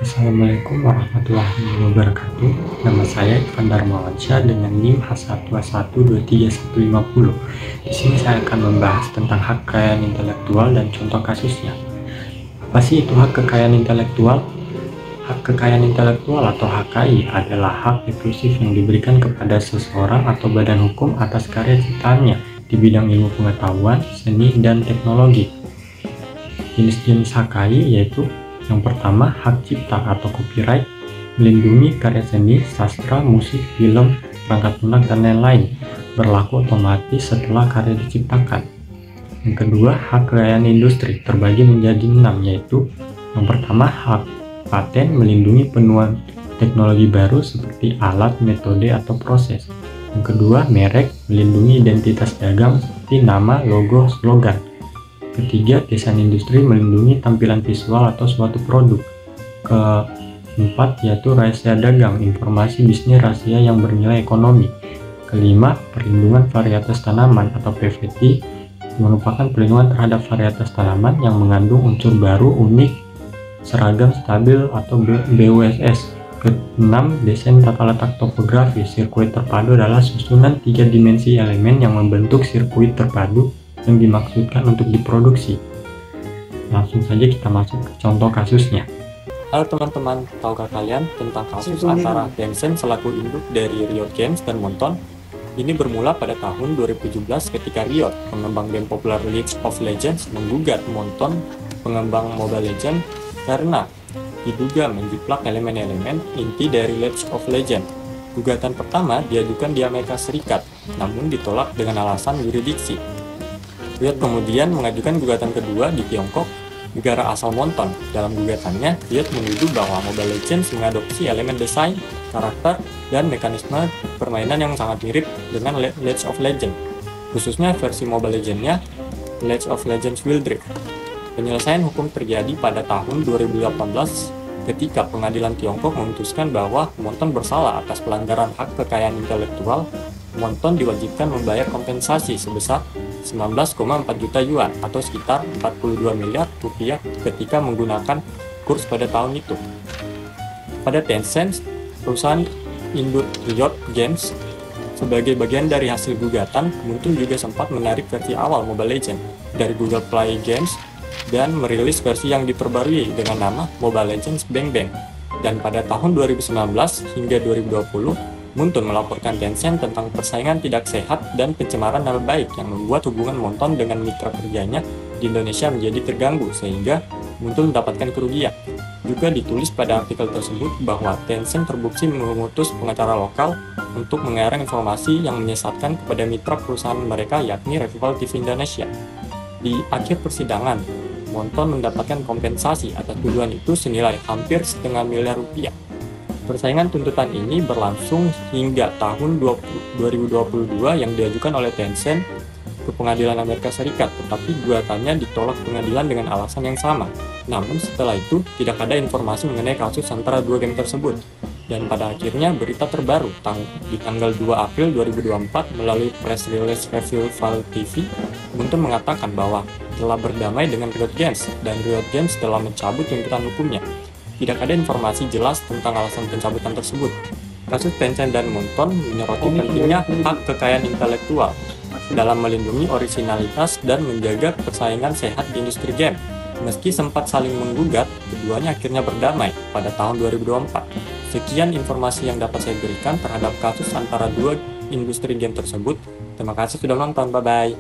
Assalamualaikum warahmatullahi wabarakatuh. Nama saya Ivan Darmawansyah dengan NIM H11231150. Di sini saya akan membahas tentang hak kekayaan intelektual dan contoh kasusnya. Apa sih itu hak kekayaan intelektual? Hak kekayaan intelektual atau HKI adalah hak eksklusif yang diberikan kepada seseorang atau badan hukum atas karya ciptaannya di bidang ilmu pengetahuan, seni, dan teknologi. Jenis-jenis HKI yaitu yang pertama, hak cipta atau copyright, melindungi karya seni, sastra, musik, film, perangkat lunak, dan lain-lain, berlaku otomatis setelah karya diciptakan. Yang kedua, hak kekayaan industri, terbagi menjadi 6, yaitu yang pertama, hak paten, melindungi penemuan teknologi baru seperti alat, metode, atau proses. Yang kedua, merek, melindungi identitas dagang seperti nama, logo, slogan. Ketiga, desain industri, melindungi tampilan visual atau suatu produk. Keempat, yaitu rahasia dagang, informasi bisnis rahasia yang bernilai ekonomi. Kelima, perlindungan varietas tanaman atau PVT, merupakan perlindungan terhadap varietas tanaman yang mengandung unsur baru, unik, seragam, stabil, atau BUSS. Keenam, desain tata letak topografi, sirkuit terpadu adalah susunan 3 dimensi elemen yang membentuk sirkuit terpadu yang dimaksudkan untuk diproduksi. Langsung saja kita masuk ke contoh kasusnya. Halo teman-teman, tahukah kalian tentang kasus antara Tencent selaku induk dari Riot Games dan Monton? Ini bermula pada tahun 2017 ketika Riot, pengembang game populer League of Legends, menggugat Monton, pengembang Mobile Legends, karena diduga menjiplak elemen-elemen inti dari League of Legends. Gugatan pertama diajukan di Amerika Serikat, namun ditolak dengan alasan yurisdiksi. Riot kemudian mengajukan gugatan kedua di Tiongkok, negara asal Monton. Dalam gugatannya, Riot menuduh bahwa Mobile Legends mengadopsi elemen desain, karakter, dan mekanisme permainan yang sangat mirip dengan League of Legends, khususnya versi Mobile Legends-nya League of Legends Wild Rift. Penyelesaian hukum terjadi pada tahun 2018 ketika pengadilan Tiongkok memutuskan bahwa Monton bersalah atas pelanggaran hak kekayaan intelektual. Monton diwajibkan membayar kompensasi sebesar 19,4 juta yuan atau sekitar 42 miliar rupiah ketika menggunakan kurs pada tahun itu. Pada Tencent, perusahaan induk Riot Games, sebagai bagian dari hasil gugatan, Monton juga sempat menarik versi awal Mobile Legends dari Google Play Games dan merilis versi yang diperbarui dengan nama Mobile Legends Bang Bang. Dan pada tahun 2019 hingga 2020, Monton melaporkan Tencent tentang persaingan tidak sehat dan pencemaran nama baik yang membuat hubungan Monton dengan mitra kerjanya di Indonesia menjadi terganggu sehingga Monton mendapatkan kerugian. Juga ditulis pada artikel tersebut bahwa Tencent terbukti mengutus pengacara lokal untuk mengarang informasi yang menyesatkan kepada mitra perusahaan mereka yakni Revival TV Indonesia. Di akhir persidangan, Monton mendapatkan kompensasi atas tuduhan itu senilai hampir setengah miliar rupiah. Persaingan tuntutan ini berlangsung hingga tahun 2022 yang diajukan oleh Tencent ke pengadilan Amerika Serikat, tetapi gugatannya ditolak pengadilan dengan alasan yang sama. Namun setelah itu tidak ada informasi mengenai kasus antara dua game tersebut. Dan pada akhirnya berita terbaru di tanggal 2 April 2024 melalui press release Revival TV, Monton mengatakan bahwa telah berdamai dengan Riot Games dan Riot Games telah mencabut tuntutan hukumnya. Tidak ada informasi jelas tentang alasan pencabutan tersebut. Kasus Tencent dan Monton menyoroti pentingnya hak kekayaan intelektual dalam melindungi orisinalitas dan menjaga persaingan sehat di industri game. Meski sempat saling menggugat, keduanya akhirnya berdamai pada tahun 2024. Sekian informasi yang dapat saya berikan terhadap kasus antara dua industri game tersebut. Terima kasih sudah nonton, bye-bye.